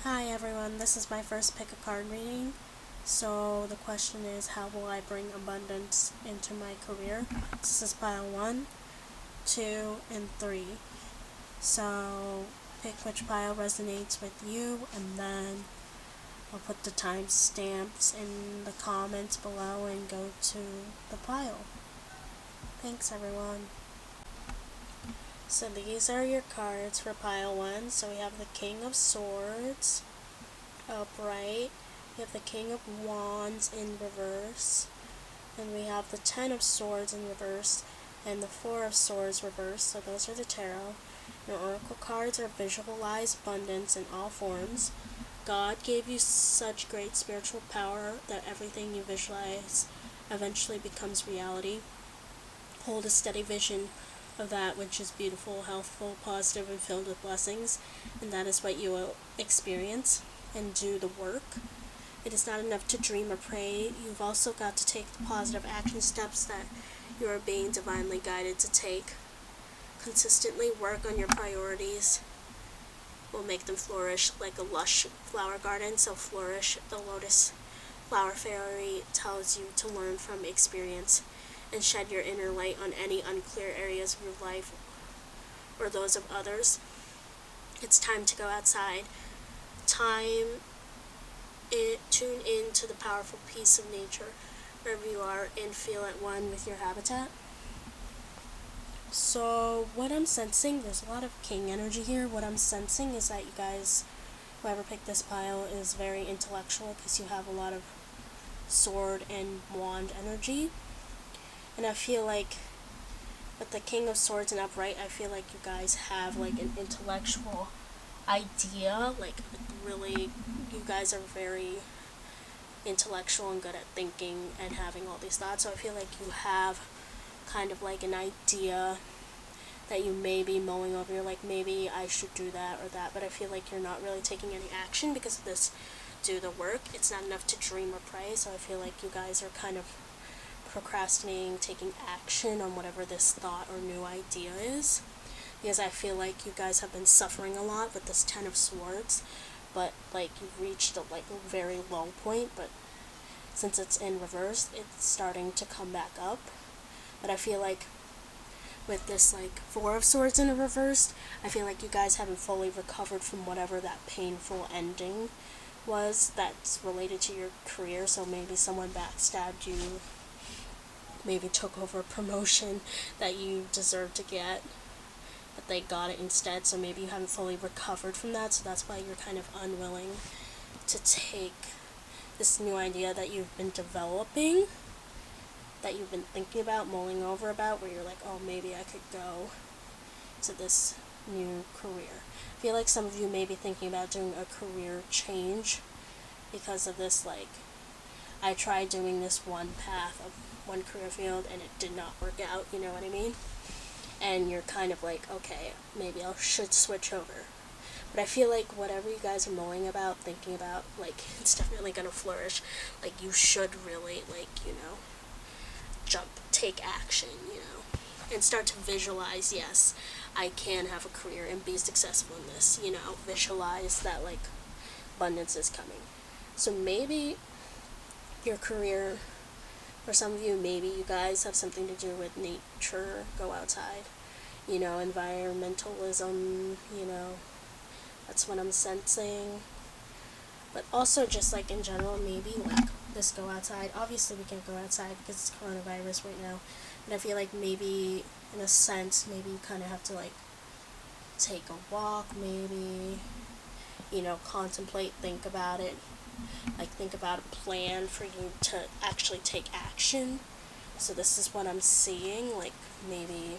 Hi everyone, this is my first pick a card reading. So the question is, how will I bring abundance into my career? This is pile 1, 2, and 3. So pick which pile resonates with you, and then I'll put the timestamps in the comments below and go to the pile. Thanks everyone. So these are your cards for pile 1. So we have the King of Swords upright, we have the King of Wands in reverse, and we have the Ten of Swords in reverse, and the Four of Swords reversed. So those are the tarot. Your oracle cards are visualize abundance in all forms. God gave you such great spiritual power that everything you visualize eventually becomes reality. Hold a steady vision of that which is beautiful, healthful, positive, and filled with blessings, and that is what you will experience. And do the work. It is not enough to dream or pray. You've also got to take the positive action steps that you are being divinely guided to take. Consistently work on your priorities will make them flourish like a lush flower garden. So flourish. The lotus flower fairy tells you to learn from experience and shed your inner light on any unclear areas of your life or those of others. It's time to go outside. Tune in to the powerful peace of nature wherever you are and feel at one with your habitat. So what I'm sensing, there's a lot of king energy here. What I'm sensing is that you guys, whoever picked this pile, is very intellectual because you have a lot of sword and wand energy. And I feel like with the King of Swords and upright, I feel like you guys have like an intellectual idea, like really, you guys are very intellectual and good at thinking and having all these thoughts. So I feel like you have kind of like an idea that you may be mulling over. You're like, maybe I should do that or that, but I feel like you're not really taking any action because of this do the work. It's not enough to dream or pray. So I feel like you guys are kind of procrastinating taking action on whatever this thought or new idea is, because I feel like you guys have been suffering a lot with this Ten of Swords, but like you've reached a very low point, but since it's in reverse, it's starting to come back up. But I feel like with this Four of Swords in a reverse, I feel like you guys haven't fully recovered from whatever that painful ending was that's related to your career. So maybe someone backstabbed you, maybe took over a promotion that you deserved to get, but they got it instead. So maybe you haven't fully recovered from that, so that's why you're kind of unwilling to take this new idea that you've been developing, that you've been thinking about, mulling over about, where you're like, oh, maybe I could go to this new career. I feel like some of you may be thinking about doing a career change because of this, I tried doing this one path of one career field and it did not work out, you know what I mean? And you're kind of like, okay, maybe I should switch over. But I feel like whatever you guys are mulling about, thinking about, it's definitely going to flourish. You should really, take action, and start to visualize, yes, I can have a career and be successful in this, visualize that, abundance is coming. So maybe your career, for some of you, maybe you guys have something to do with nature, go outside, environmentalism, that's what I'm sensing. But also just in general, maybe this go outside. Obviously we can't go outside because it's coronavirus right now, but I feel like maybe in a sense, maybe you kind of have to take a walk, maybe, contemplate, think about it, think about a plan for you to actually take action. So this is what I'm seeing, maybe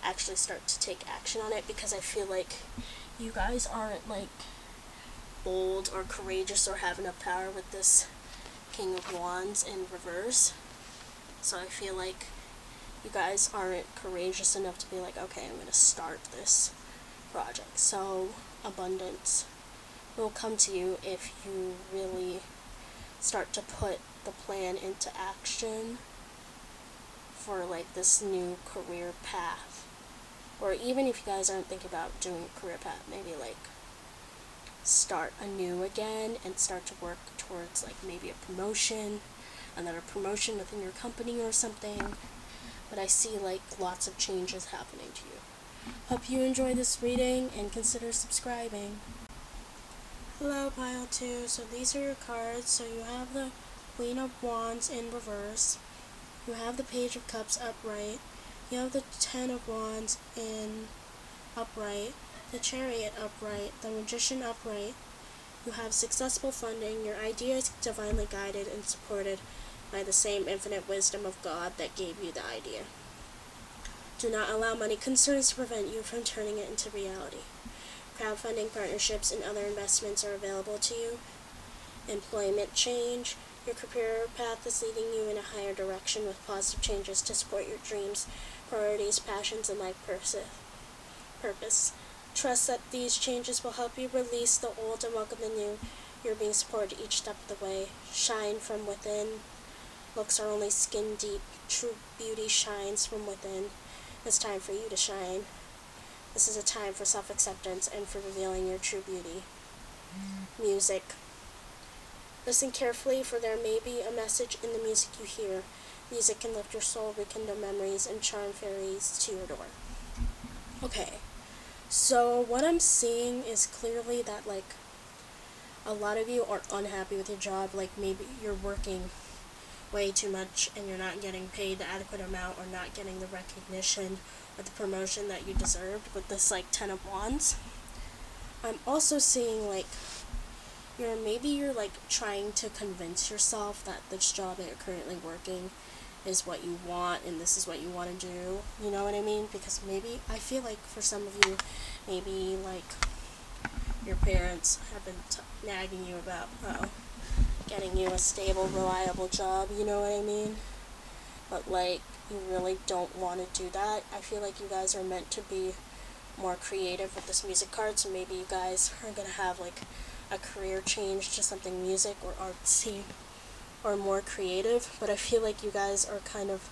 actually start to take action on it, because I feel like you guys aren't bold or courageous or have enough power with this King of Wands in reverse. So I feel like you guys aren't courageous enough to be okay, I'm going to start this project. So abundance will come to you if you really start to put the plan into action for this new career path. Or even if you guys aren't thinking about doing a career path, maybe start anew again and start to work towards like maybe a promotion, another promotion within your company or something. But I see like lots of changes happening to you. Hope you enjoy this reading and consider subscribing. Hello, Pile 2. So these are your cards. So you have the Queen of Wands in reverse. You have the Page of Cups upright. You have the Ten of Wands in upright. The Chariot upright. The Magician upright. You have successful funding. Your idea is divinely guided and supported by the same infinite wisdom of God that gave you the idea. Do not allow money concerns to prevent you from turning it into reality. Crowdfunding partnerships and other investments are available to you. Employment change. Your career path is leading you in a higher direction with positive changes to support your dreams, priorities, passions, and life purpose. Trust that these changes will help you release the old and welcome the new. You're being supported each step of the way. Shine from within. Looks are only skin deep. True beauty shines from within. It's time for you to shine. This is a time for self-acceptance and for revealing your true beauty. Music. Listen carefully, for there may be a message in the music you hear. Music can lift your soul, rekindle memories, and charm fairies to your door. Okay, so what I'm seeing is clearly that, like, a lot of you are unhappy with your job. Like, maybe you're working way too much and you're not getting paid the adequate amount or not getting the recognition or the promotion that you deserved with this, like, Ten of Wands. I'm also seeing, like, you're like trying to convince yourself that this job that you're currently working is what you want and this is what you want to do. You know what I mean? Because maybe, I feel like for some of you, maybe like your parents have been nagging you about getting you a stable, reliable job, you know what I mean? But like, you really don't want to do that. I feel like you guys are meant to be more creative with this music card, so maybe you guys are going to have like a career change to something music or artsy or more creative, but I feel like you guys are kind of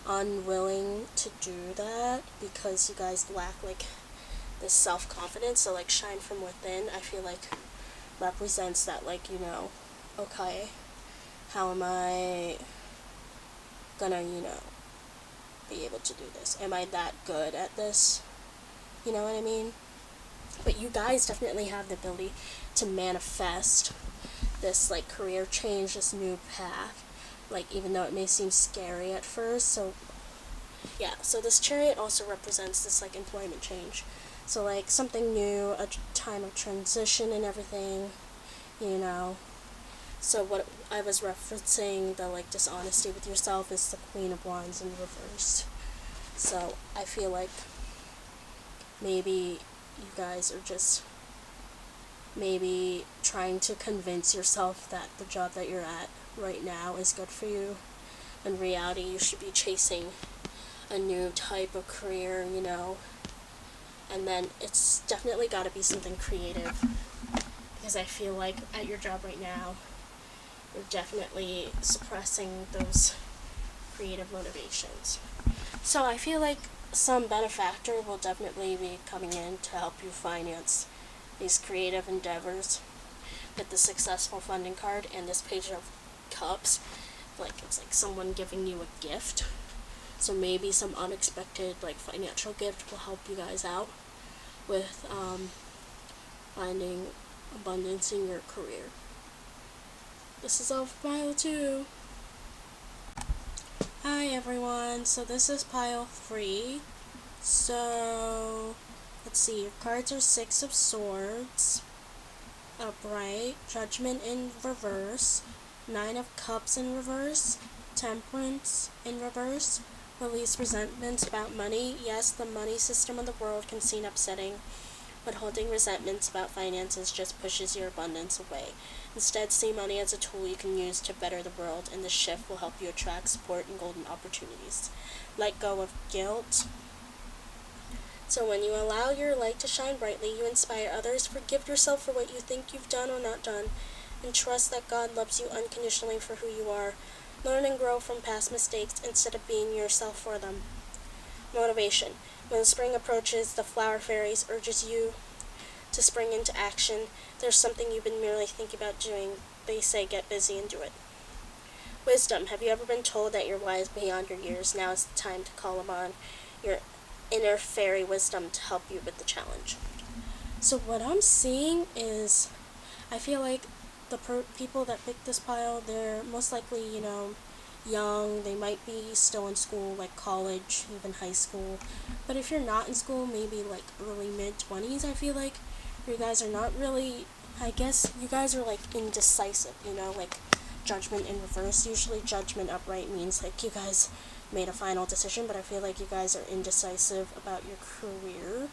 unwilling to do that because you guys lack like this self-confidence. So like shine from within, I feel like represents that, like, you know, okay, how am I gonna, you know, be able to do this? Am I that good at this? You know what I mean? But you guys definitely have the ability to manifest this, like, career change, this new path, like, even though it may seem scary at first. So yeah, so this Chariot also represents this, like, employment change. So like something new, a time of transition and everything, you know. So what I was referencing, the like dishonesty with yourself, is the Queen of Wands in reverse. So I feel like maybe you guys are just maybe trying to convince yourself that the job that you're at right now is good for you. In reality, you should be chasing a new type of career, you know. And then it's definitely got to be something creative, because I feel like at your job right now, you're definitely suppressing those creative motivations. So I feel like some benefactor will definitely be coming in to help you finance these creative endeavors with the successful funding card and this Page of Cups. Like, it's like someone giving you a gift. So maybe some unexpected, like, financial gift will help you guys out with finding abundance in your career. This is all for Pile 2. Hi everyone, so this is Pile 3. So, let's see, your cards are Six of Swords, upright, Judgment in reverse, Nine of Cups in reverse, Temperance in reverse, release resentments about money. Yes, the money system of the world can seem upsetting, but holding resentments about finances just pushes your abundance away. Instead, see money as a tool you can use to better the world, and this shift will help you attract support and golden opportunities. Let go of guilt. So when you allow your light to shine brightly, you inspire others. Forgive yourself for what you think you've done or not done, and trust that God loves you unconditionally for who you are. Learn and grow from past mistakes instead of being yourself for them. Motivation. When spring approaches, the flower fairies urges you to spring into action. There's something you've been merely thinking about doing. They say get busy and do it. Wisdom. Have you ever been told that you're wise beyond your years? Now is the time to call upon your inner fairy wisdom to help you with the challenge. So what I'm seeing is, I feel like the people that pick this pile, they're most likely, young. They might be still in school, like college, even high school. But if you're not in school, maybe like early mid-20s, I feel like you guys are not really, I guess you guys are like indecisive, like judgment in reverse. Usually judgment upright means like you guys made a final decision, but I feel like you guys are indecisive about your career.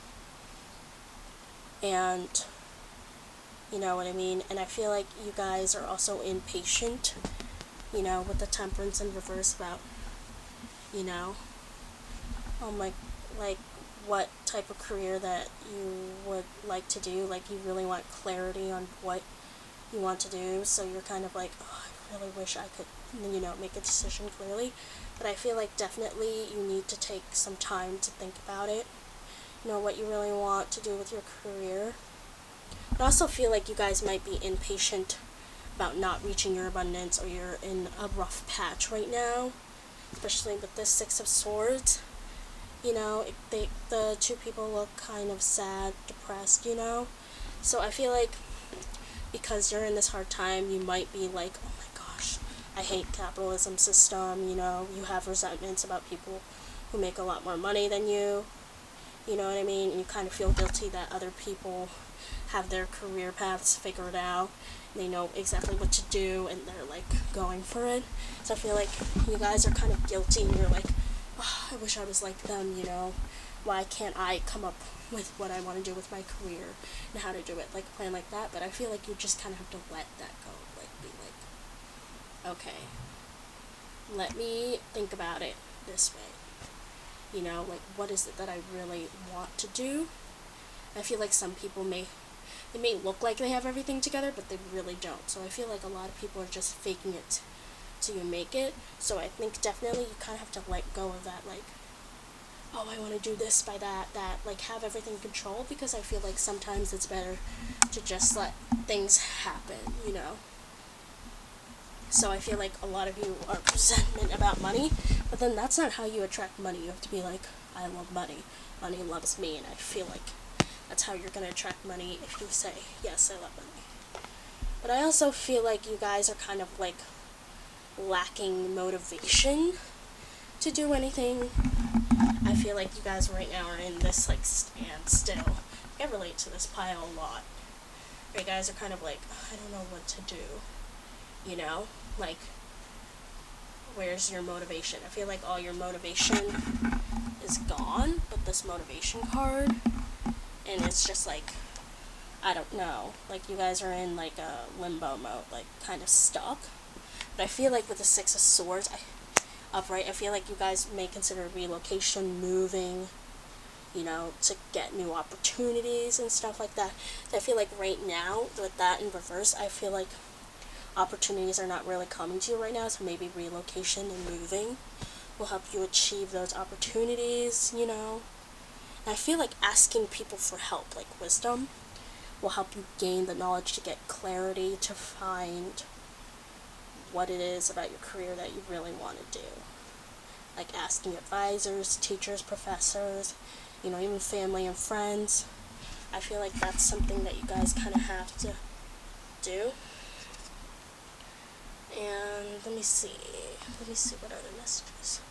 And you know what I mean? And I feel like you guys are also impatient, with the temperance in reverse about, like what type of career that you would like to do. Like you really want clarity on what you want to do, so you're kind of like, oh, I really wish I could, make a decision clearly. But I feel like definitely you need to take some time to think about it, what you really want to do with your career. I also feel like you guys might be impatient about not reaching your abundance, or you're in a rough patch right now, especially with this Six of Swords. The two people look kind of sad, depressed, So I feel like because you're in this hard time, you might be like, oh my gosh, I hate capitalism system, you have resentments about people who make a lot more money than you, you know what I mean? And you kind of feel guilty that other people have their career paths figured out, they know exactly what to do, and they're like going for it. So I feel like you guys are kind of guilty, and you're like, oh, I wish I was like them, why can't I come up with what I want to do with my career and how to do it, like a plan like that. But I feel like you just kind of have to let that go, like be like, okay, let me think about it this way, like what is it that I really want to do. I feel like some people may look like they have everything together, but they really don't. So I feel like a lot of people are just faking it till you make it. So I think definitely you kind of have to let go of that, like, oh, I want to do this by that, like have everything controlled, because I feel like sometimes it's better to just let things happen, So I feel like a lot of you are resentment about money, but then that's not how you attract money. You have to be like, I love money. Money loves me, and I feel like that's how you're going to attract money, if you say, yes, I love money. But I also feel like you guys are kind of like lacking motivation to do anything. I feel like you guys right now are in this like standstill. I relate to this pile a lot. You guys are kind of like, I don't know what to do. Like, where's your motivation? I feel like all your motivation is gone, but this motivation card, and it's just like, I don't know, like you guys are in like a limbo mode, like kind of stuck. But I feel like with the Six of Swords upright, I feel like you guys may consider relocation, moving, to get new opportunities and stuff like that. So I feel like right now, with that in reverse, I feel like opportunities are not really coming to you right now, so maybe relocation and moving will help you achieve those opportunities, And I feel like asking people for help, like wisdom, will help you gain the knowledge to get clarity, to find what it is about your career that you really want to do. Like asking advisors, teachers, professors, even family and friends. I feel like that's something that you guys kind of have to do. And let me see what other messages.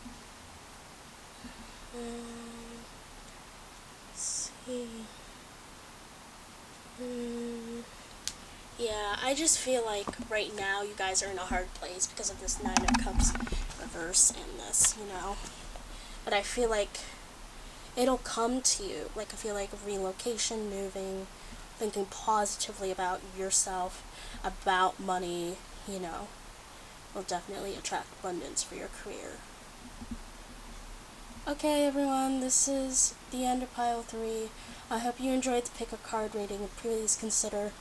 Let's see. Yeah, I just feel like right now you guys are in a hard place because of this Nine of Cups reverse and this, But I feel like it'll come to you. Like, I feel like relocation, moving, thinking positively about yourself, about money, will definitely attract abundance for your career. Okay, everyone, this is the end of pile 3. I hope you enjoyed the pick a card reading, and please consider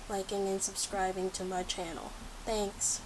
liking and subscribing to my channel. Thanks.